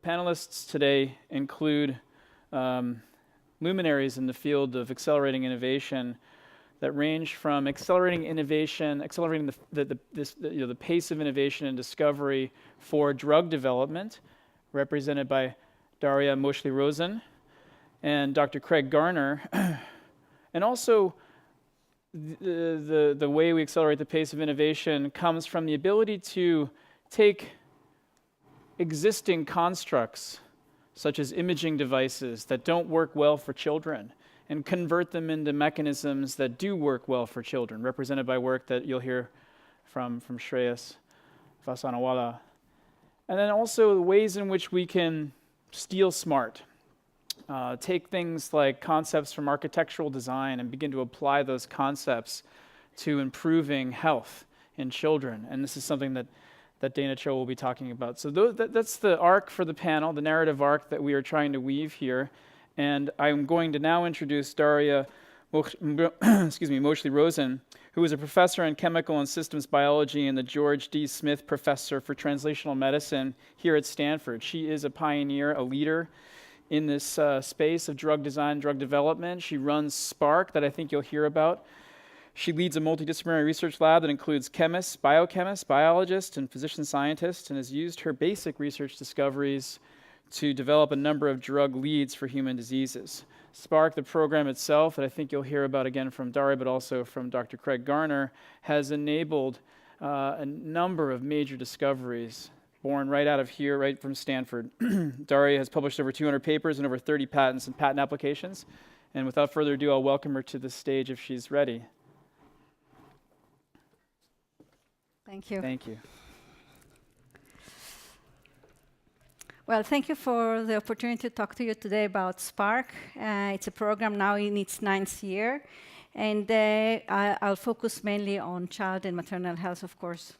panelists today include luminaries in the field of accelerating innovation that range from accelerating innovation, accelerating the pace of innovation and discovery for drug development, represented by Daria Mochly-Rosen and Dr. Craig Garner, and also the way we accelerate the pace of innovation comes from the ability to take existing constructs, such as imaging devices that don't work well for children, and convert them into mechanisms that do work well for children, represented by work that you'll hear from Shreyas Vasanawala. And then also the ways in which we can steal smart, take things like concepts from architectural design and begin to apply those concepts to improving health in children. And this is something that Dana Cho will be talking about. So that's the arc for the panel, the narrative arc that we are trying to weave here. And I'm going to now introduce Daria Mochly-Rosen, who is a professor in chemical and systems biology and the George D. Smith Professor for Translational Medicine here at Stanford. She is a pioneer, a leader in this space of drug design, drug development. She runs Spark, that I think you'll hear about. She leads a multidisciplinary research lab that includes chemists, biochemists, biologists, and physician scientists, and has used her basic research discoveries to develop a number of drug leads for human diseases. Spark, the program itself, that I think you'll hear about again from Daria, but also from Dr. Craig Garner, has enabled a number of major discoveries born right out of here, right from Stanford. Daria has published over 200 papers and over 30 patents and patent applications. And without further ado, I'll welcome her to the stage if she's ready. Thank you. Thank you. Well, thank you for the opportunity to talk to you today about Spark. It's a program now in its 9th year, and I'll focus mainly on child and maternal health, of course.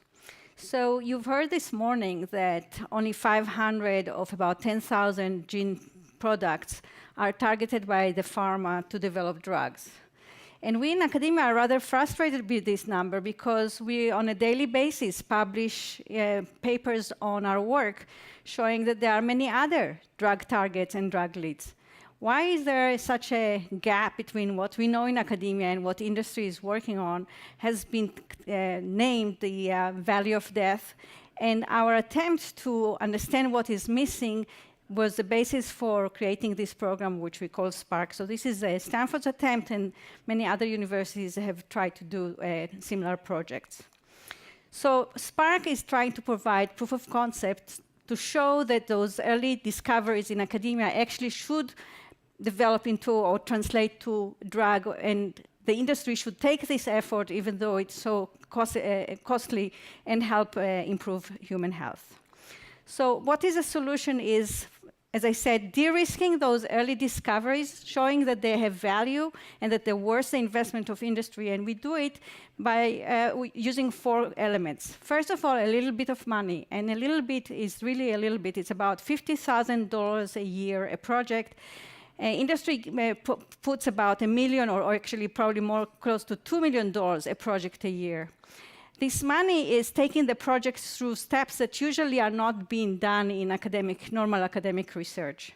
So you've heard this morning that only 500 of about 10,000 gene products are targeted by the pharma to develop drugs. And we in academia are rather frustrated with this number because we, on a daily basis, publish papers on our work showing that there are many other drug targets and drug leads. Why is there such a gap between what we know in academia and what industry is working on? Has been named the valley of death. And our attempt to understand what is missing was the basis for creating this program, which we call Spark. So this is Stanford's attempt, and many other universities have tried to do similar projects. So Spark is trying to provide proof of concept to show that those early discoveries in academia actually should develop into or translate to drug, and the industry should take this effort, even though it's so costly, and help improve human health. So what is the solution is, as I said, de-risking those early discoveries, showing that they have value and that they're worth the investment of industry. And we do it by using 4 elements. First of all, a little bit of money. And a little bit is really a little bit. It's about $50,000 a year, a project. Industry puts about $1 million, or actually probably more, close to $2 million a project a year. This money is taking the projects through steps that usually are not being done in normal academic research.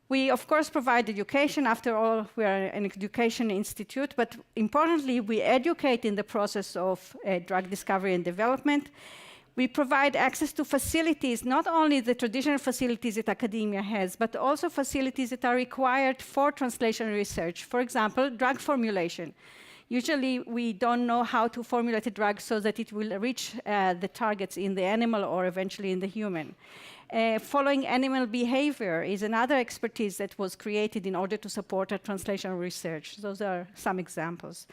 We, of course, provide education. After all, we are an education institute, but importantly, we educate in the process of drug discovery and development. We provide access to facilities, not only the traditional facilities that academia has, but also facilities that are required for translational research. For example, drug formulation. Usually, we don't know how to formulate a drug so that it will reach the targets in the animal or eventually in the human. Following animal behavior is another expertise that was created in order to support our translational research. Those are some examples.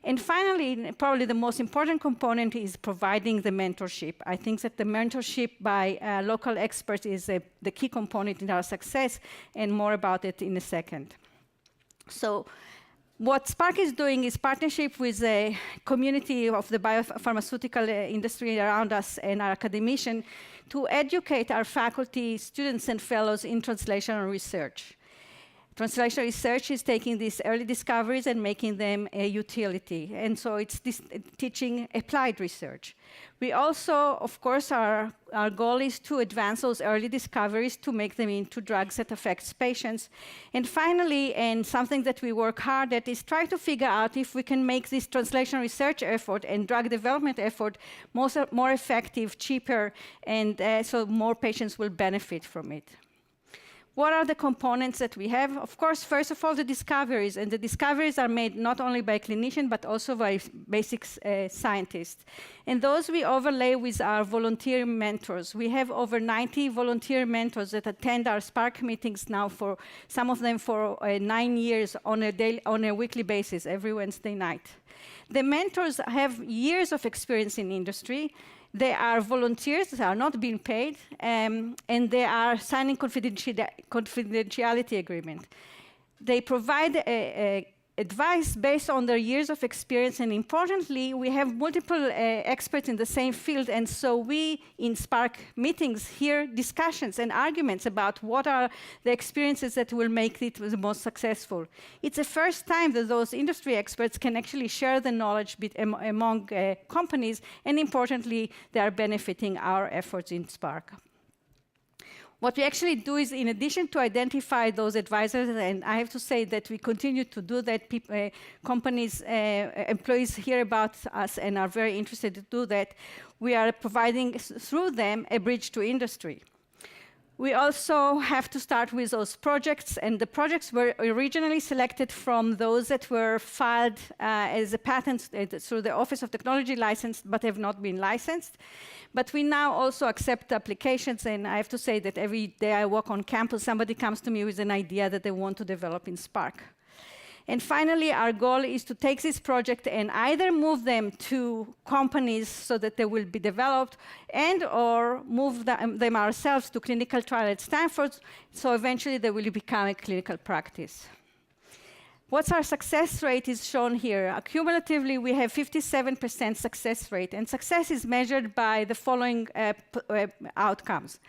And finally, probably the most important component is providing the mentorship. I think that the mentorship by local experts is the key component in our success, and more about it in a second. So, what Spark is doing is partnership with a community of the biopharmaceutical industry around us and our academicians to educate our faculty, students, and fellows in translational research. Translational research is taking these early discoveries and making them a utility. And so it's teaching applied research. We also, of course, our goal is to advance those early discoveries to make them into drugs that affect patients. And finally, and something that we work hard at, is try to figure out if we can make this translational research effort and drug development effort more effective, cheaper, and so more patients will benefit from it. What are the components that we have? Of course, first of all, the discoveries. And the discoveries are made not only by clinicians, but also by basic scientists. And those we overlay with our volunteer mentors. We have over 90 volunteer mentors that attend our Spark meetings now, for some of them for 9 years on a weekly basis, every Wednesday night. The mentors have years of experience in industry. They are volunteers that are not being paid, and they are signing confidentiality agreement. They provide advice based on their years of experience, and importantly, we have multiple experts in the same field, and so we, in Spark meetings, hear discussions and arguments about what are the experiences that will make it the most successful. It's the first time that those industry experts can actually share the knowledge among companies, and importantly, they are benefiting our efforts in Spark. What we actually do is, in addition to identify those advisors, and I have to say that we continue to do that, companies, employees hear about us and are very interested to do that, we are providing through them a bridge to industry. We also have to start with those projects, and the projects were originally selected from those that were filed as a patent through the Office of Technology License, but have not been licensed. But we now also accept applications, and I have to say that every day I walk on campus, somebody comes to me with an idea that they want to develop in Spark. And finally, our goal is to take this project and either move them to companies so that they will be developed, and or move them ourselves to clinical trial at Stanford, so eventually they will become a clinical practice. What's our success rate is shown here. Cumulatively, we have 57% success rate, and success is measured by the following outcomes.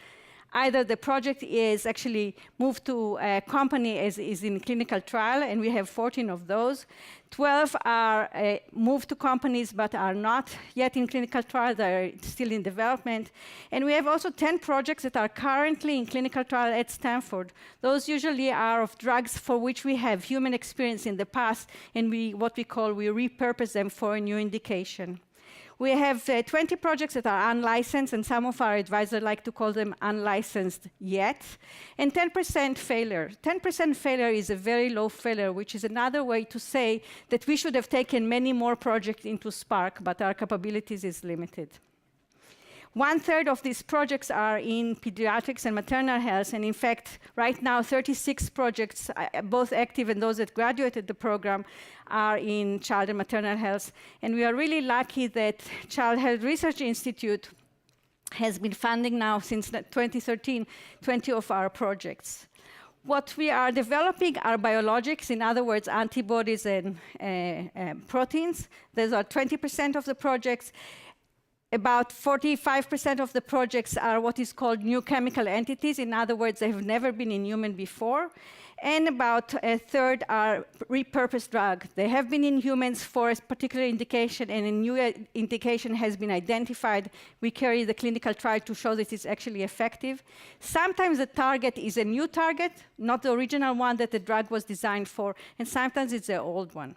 Either the project is actually moved to a company as is in clinical trial, and we have 14 of those. 12 are moved to companies but are not yet in clinical trial, they're still in development. And we have also 10 projects that are currently in clinical trial at Stanford. Those usually are of drugs for which we have human experience in the past, and we repurpose them for a new indication. We have 20 projects that are unlicensed, and some of our advisors like to call them unlicensed yet, and 10% failure. 10% failure is a very low failure, which is another way to say that we should have taken many more projects into Spark, but our capabilities is limited. 1/3 of these projects are in pediatrics and maternal health, and in fact, right now, 36 projects, both active and those that graduated the program, are in child and maternal health. And we are really lucky that Child Health Research Institute has been funding now since 2013, 20 of our projects. What we are developing are biologics, in other words, antibodies and proteins. Those are 20% of the projects. About 45% of the projects are what is called new chemical entities. In other words, they have never been in human before. And about 1/3 are repurposed drugs. They have been in humans for a particular indication, and a new indication has been identified. We carry the clinical trial to show that it's actually effective. Sometimes the target is a new target, not the original one that the drug was designed for, and sometimes it's an old one.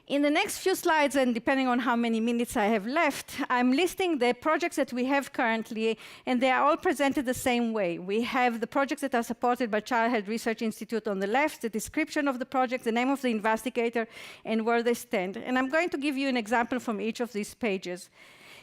In the next few slides, and depending on how many minutes I have left, I'm listing the projects that we have currently, and they are all presented the same way. We have the projects that are supported by Child Health Research Institute on the left, the description of the project, the name of the investigator, and where they stand. And I'm going to give you an example from each of these pages.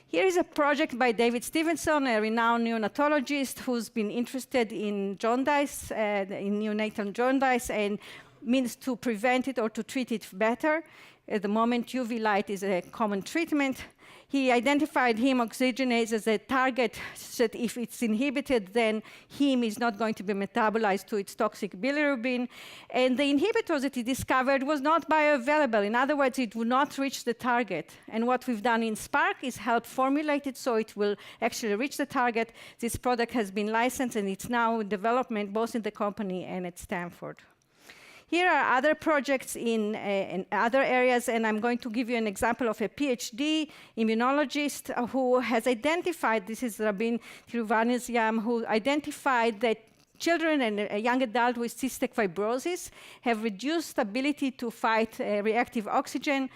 Here is a project by David Stevenson, a renowned neonatologist who's been interested in jaundice, in neonatal jaundice, and means to prevent it or to treat it better. At the moment, UV light is a common treatment. He identified heme oxygenase as a target that if it's inhibited, then heme is not going to be metabolized to its toxic bilirubin. And the inhibitor that he discovered was not bioavailable. In other words, it would not reach the target. And what we've done in Spark is help formulate it so it will actually reach the target. This product has been licensed, and it's now in development both in the company and at Stanford. Here are other projects in other areas, and I'm going to give you an example of a PhD immunologist who has identified, this is Rabin Tiruvanesiam, who identified that children and a young adult with cystic fibrosis have reduced ability to fight reactive oxygen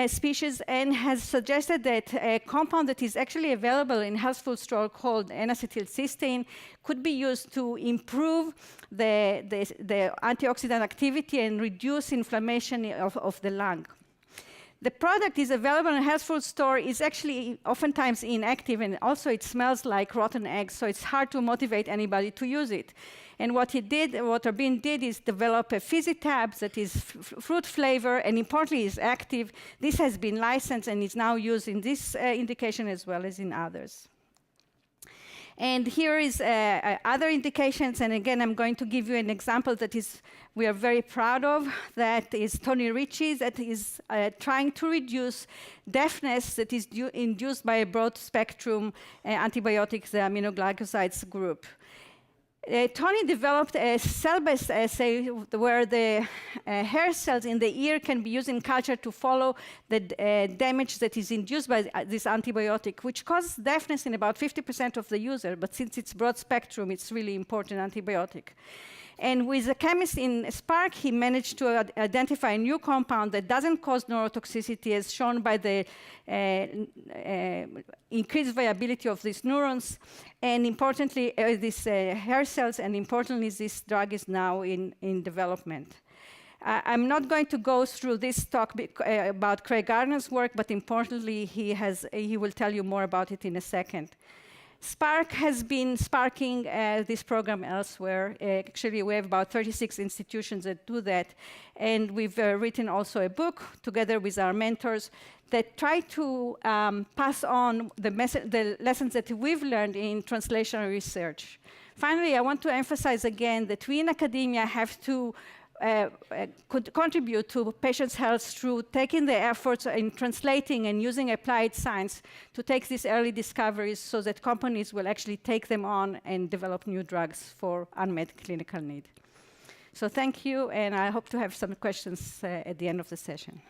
species, and has suggested that a compound that is actually available in health food store called N-acetylcysteine could be used to improve the antioxidant activity and reduce inflammation of the lung. The product is available in health food store, is actually oftentimes inactive, and also it smells like rotten eggs, so it's hard to motivate anybody to use it. And what Rabin did is develop a fizzy tab that is fruit flavor, and importantly is active. This has been licensed and is now used in this indication as well as in others. And here is other indications, and again, I'm going to give you an example that we are very proud of. That is Tony Ritchie, that is trying to reduce deafness that is induced by a broad-spectrum antibiotics, the aminoglycosides group. Tony developed a cell-based assay where the hair cells in the ear can be used in culture to follow the damage that is induced by this antibiotic, which causes deafness in about 50% of the user, but since it's broad spectrum, it's really important antibiotic. And with a chemist in Spark, he managed to identify a new compound that doesn't cause neurotoxicity, as shown by the increased viability of these neurons, and importantly, these hair cells, and importantly, this drug is now in development. I'm not going to go through this talk about Craig Gardner's work, but importantly, he will tell you more about it in a second. Spark has been sparking this program elsewhere. Actually, we have about 36 institutions that do that. And we've written also a book together with our mentors that try to pass on the lessons that we've learned in translational research. Finally, I want to emphasize again that we in academia have to could contribute to patients' health through taking the efforts in translating and using applied science to take these early discoveries so that companies will actually take them on and develop new drugs for unmet clinical need. So thank you, and I hope to have some questions at the end of the session.